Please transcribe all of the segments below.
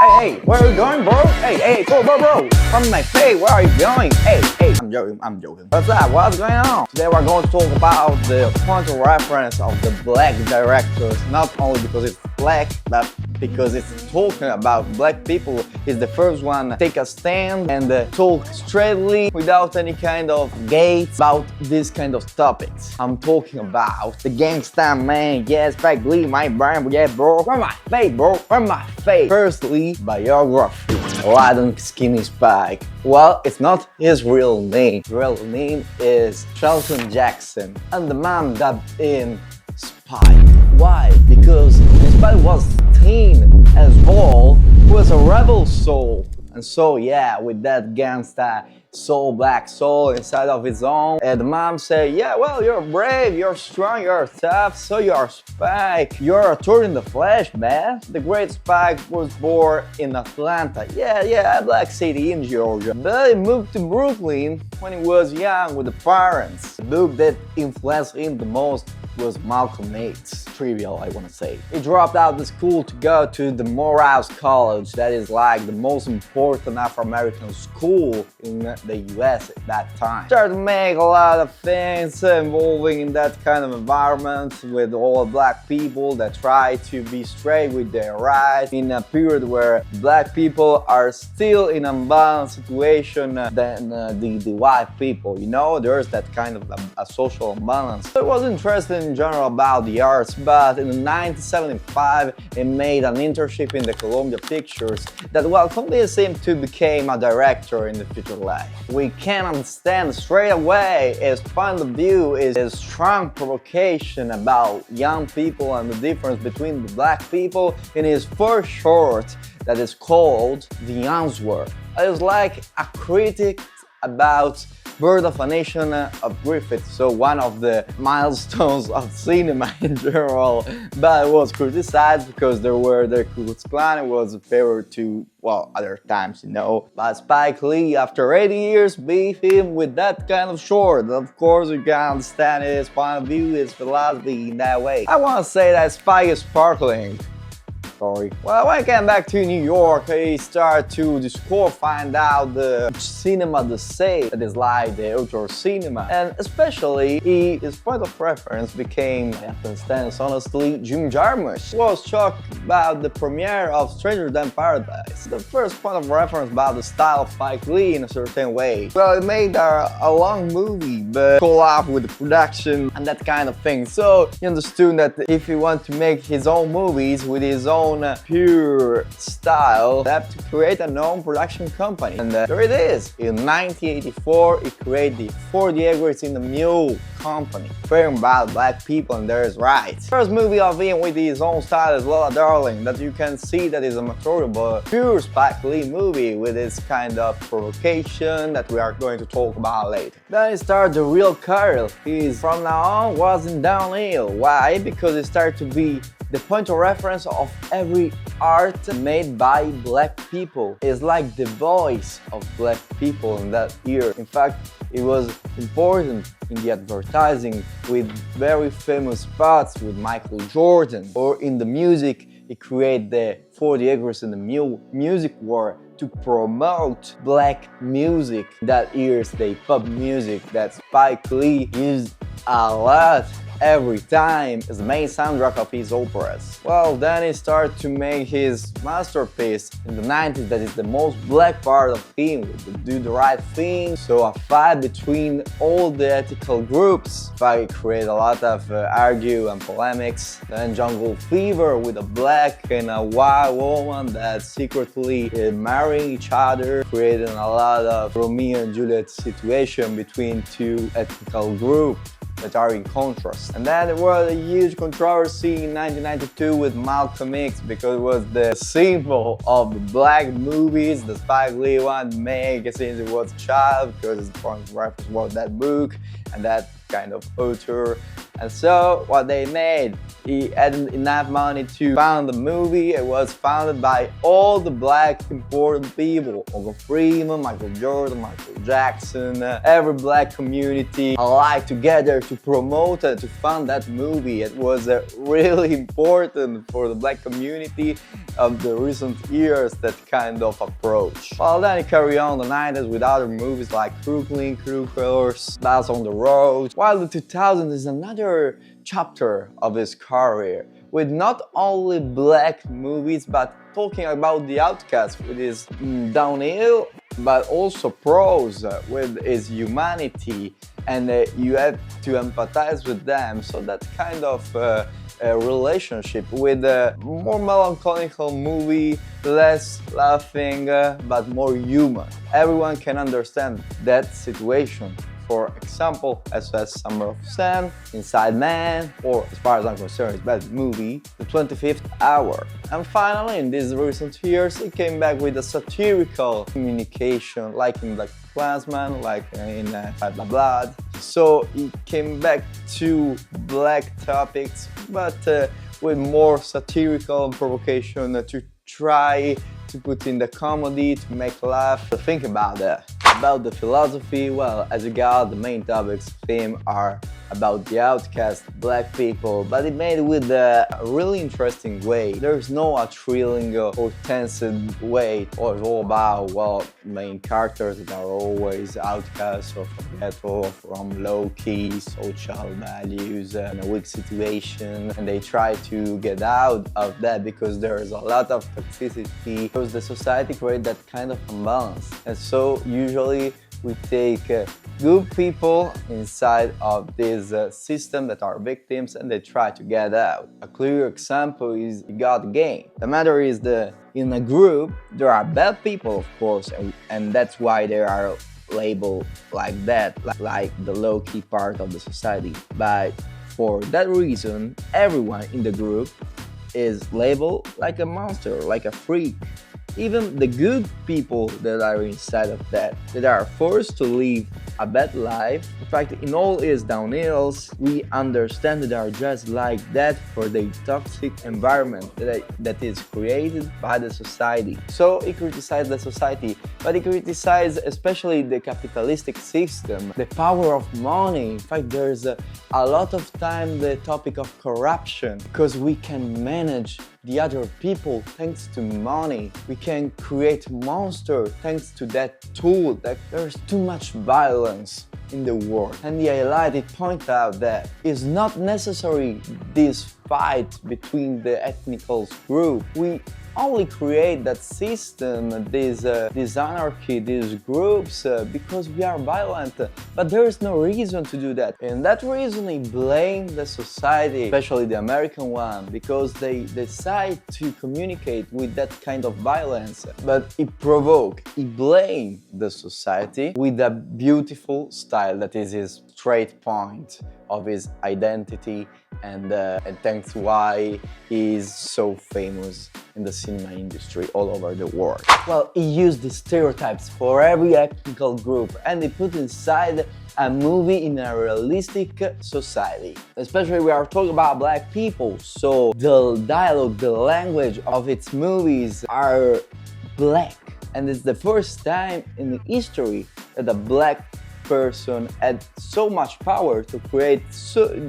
Hey, where are you going, bro? Hey, bro. From my face, where are you going? Hey, I'm joking. What's up? What's going on? Today we're going to talk about the point of reference of the black directors, not only because it's black, but because it's talking about black people. Is the first one to take a stand and talk straightly without any kind of gates about this kind of topics. I'm talking about the gangsta man, yes, Spike Lee, my brand, yeah, bro. Where my face, bro? Where my face? Firstly, biography. Why don't Skinny Spike? Well, it's not his real name. His real name is Shelton Jackson, and the man dubbed in Spike. Why? Because Spike was teen as well, was a rebel soul. And so yeah, with that gangsta soul, black soul inside of his own, and the mom said, yeah, well, you're brave, you're strong, you're tough, so you're Spike. You're a turd in the flesh, man. The great Spike was born in Atlanta, yeah, Black City in Georgia. But he moved to Brooklyn when he was young with the parents. The book that influenced him the most was Malcolm X. Trivial, I want to say. He dropped out of school to go to the Morehouse College, that is like the most important Afro-American school in the US at that time. Started to make a lot of things involving in that kind of environment with all black people that try to be straight with their rights in a period where black people are still in a balanced situation than the white people. You know, there's that kind of a social imbalance. I was interested in general about the arts, but in 1975 he made an internship in the Columbia Pictures that will convince him to become a director in the future life. We can understand straight away his point of view is a strong provocation about young people and the difference between the black people in his first short that is called The Answer. It's like a critic about Birth of a Nation of Griffith, so one of the milestones of cinema in general, but it was criticized because the Ku Klux Klan was a favor to, well, other times, you know. But Spike Lee, after 80 years, beat him with that kind of short. Of course, you can understand his point of view, his philosophy in that way. I want to say that Spike is sparkling. Sorry. Well, when I came back to New York, I started to discover, find out the cinema the same, that is like the outdoor cinema. And especially, his point of reference became, I understand honestly, Jim Jarmusch. Was shocked about the premiere of Stranger Than Paradise. The first point of reference about the style of Spike Lee in a certain way. Well, it made a long movie, but collab with the production and that kind of thing. So he understood that if he wanted to make his own movies with his own pure style, they have to create a known production company. And there it is. In 1984, he created the 40 Acres in the Mule company, caring about black people and their rights. First movie of him with his own style is Lola Darling, that you can see that is a mature but pure Spike Lee movie with this kind of provocation that we are going to talk about later. Then he started the real career. He's from now on wasn't downhill. Why? Because it started to be the point of reference of every art made by black people. It's like the voice of black people in that year. In fact, it was important in the advertising with very famous spots with Michael Jordan. Or in the music, he created the 40 Acres in the Mule music war to promote black music. That year's the pop music that Spike Lee used a lot every time as the main soundtrack of his operas. Well, then he started to make his masterpiece in the 90s that is the most black part of him, with Do the Right Thing, so a fight between all the ethical groups. Spike created a lot of argue and polemics. Then Jungle Fever with a black and a white woman that secretly marrying each other, creating a lot of Romeo and Juliet situation between two ethical groups that are in contrast. And then there was a huge controversy in 1992 with Malcolm X because it was the symbol of the black movies that Spike Lee wanted to make since he was a child, because his point of reference was that book and that kind of author. And so what they made he hadn't enough money to fund the movie. It was funded by all the black important people: Morgan Freeman, Michael Jordan, Michael Jackson, every black community alike together to promote it, to fund that movie. It was really important for the black community of the recent years, that kind of approach. Well, then he carried on the 90s with other movies like Crooklyn, Crookers, That's on the Road, while the 2000s is another chapter of his career, with not only black movies but talking about the outcast with his downhill, but also prose with his humanity, and you have to empathize with them. So that kind of a relationship with a more melancholical movie, less laughing, but more human. Everyone can understand that situation. For example, as Summer of Sam, Inside Man, or as far as I'm concerned, it's a bad movie, The 25th Hour. And finally, in these recent years, he came back with a satirical communication, like in Black Klansman, like in Fight by Blood. So he came back to black topics, but with more satirical provocation to try to put in the comedy, to make laugh. Think about that. About the philosophy, well, as you got, the main topics, theme are about the outcast, black people, but it made it with a really interesting way. There's no thrilling or tense way. It's all about, well, main characters that are always outcasts or from ghetto, from low-key social values and a weak situation, and they try to get out of that because there's a lot of toxicity, because the society creates that kind of imbalance. And so usually we take good people inside of this system that are victims, and they try to get out. A clear example is You Got the Game. The matter is that in a group there are bad people, of course, and that's why they are labeled like that, like the low-key part of the society. But for that reason, everyone in the group is labeled like a monster, like a freak. Even the good people that are inside of that are forced to live a bad life. In fact, in all his downhills, we understand that they are just like that for the toxic environment that is created by the society. So he criticized the society, but he criticized especially the capitalistic system, the power of money. In fact, there's a lot of time the topic of corruption, because we can manage the other people thanks to money. We can create monsters thanks to that tool. That there's too much violence in the world. And he highlighted, point out that it's not necessary this fight between the ethnic group. We only create that system, this anarchy, these groups, because we are violent. But there is no reason to do that. And that reason he blamed the society, especially the American one, because they decide to communicate with that kind of violence. But he blamed the society with a beautiful style that is his straight point of his identity, and thanks why he is so famous in the cinema industry all over the world. Well, he used the stereotypes for every ethnical group, and he put inside a movie in a realistic society. Especially we are talking about black people, so the dialogue, the language of its movies are black. And it's the first time in history that a black person had so much power to create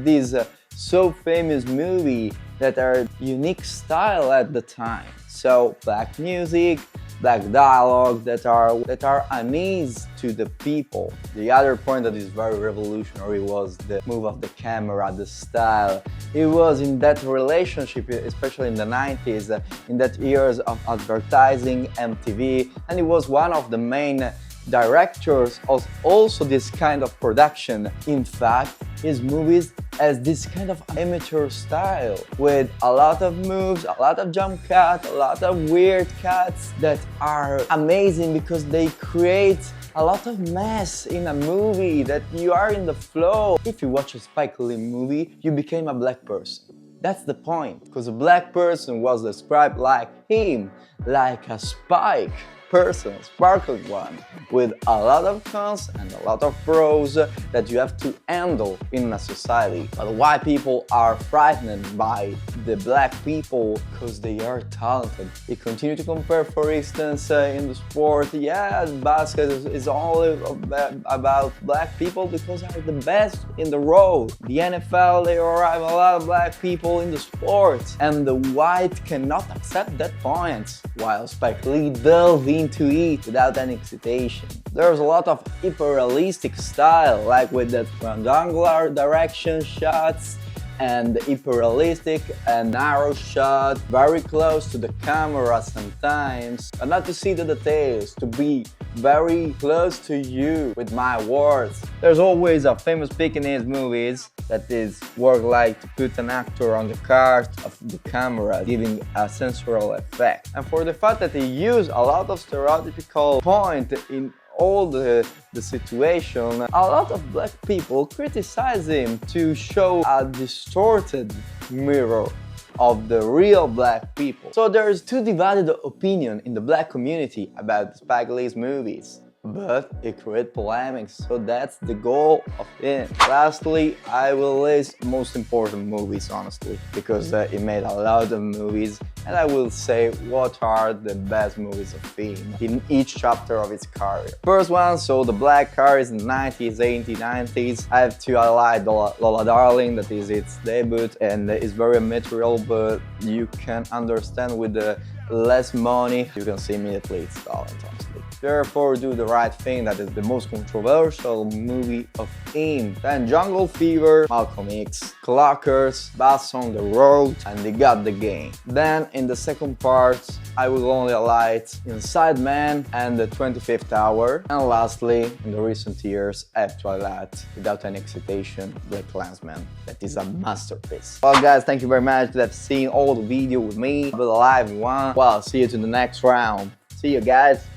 these so famous movie that are unique style at the time. So black music, black dialogue that are unease to the people. The other point that is very revolutionary was the move of the camera, the style. It was in that relationship, especially in the 90s, in that years of advertising, MTV, and it was one of the main directors of also this kind of production. In fact, his movies has this kind of amateur style with a lot of moves, a lot of jump cuts, a lot of weird cuts that are amazing because they create a lot of mess in a movie that you are in the flow. If you watch a Spike Lee movie, you became a black person. That's the point, because a black person was described like him, like a spike. person, sparkling one, with a lot of cons and a lot of pros that you have to handle in a society. But why people are frightened by the black people? Because they are talented. They continue to compare, for instance, in the sport, yeah, basket is only about black people because they're the best in the world. The NFL, they arrive a lot of black people in the sport, and the white cannot accept that point, while Spike Lee delved into it without any hesitation. There's a lot of hyper-realistic style, like with the triangular direction shots and the hyper-realistic and narrow shot, very close to the camera sometimes, but not to see the details, to be very close to you with my words. There's always a famous Pekingese movies that is work like to put an actor on the cart of the camera, giving a sensorial effect. And for the fact that they use a lot of stereotypical point in all the situation, a lot of black people criticize him to show a distorted mirror of the real black people. So there's two divided opinion in the black community about Spike Lee's movies, but it creates polemics, so that's the goal of it. Lastly, I will list most important movies, honestly, because he made a lot of movies, and I will say what are the best movies of him in each chapter of his career. First one, so the black careers in the 90s, 80s, 90s. I have to highlight Lola Darling, that is its debut, and it's very material, but you can understand with the less money, you can see immediately its talent, honestly. Therefore, Do the Right Thing, that is the most controversial movie of him. Then Jungle Fever, Malcolm X, Clockers, Bass on the Road, and They Got the Game. Then in the second part, I will only highlight Inside Man and The 25th Hour. And lastly, in the recent years, I have to highlight, without any hesitation, Black Klansman. That is a masterpiece. Well guys, thank you very much for seeing all the video with me. Be live one. Well, see you to the next round. See you guys.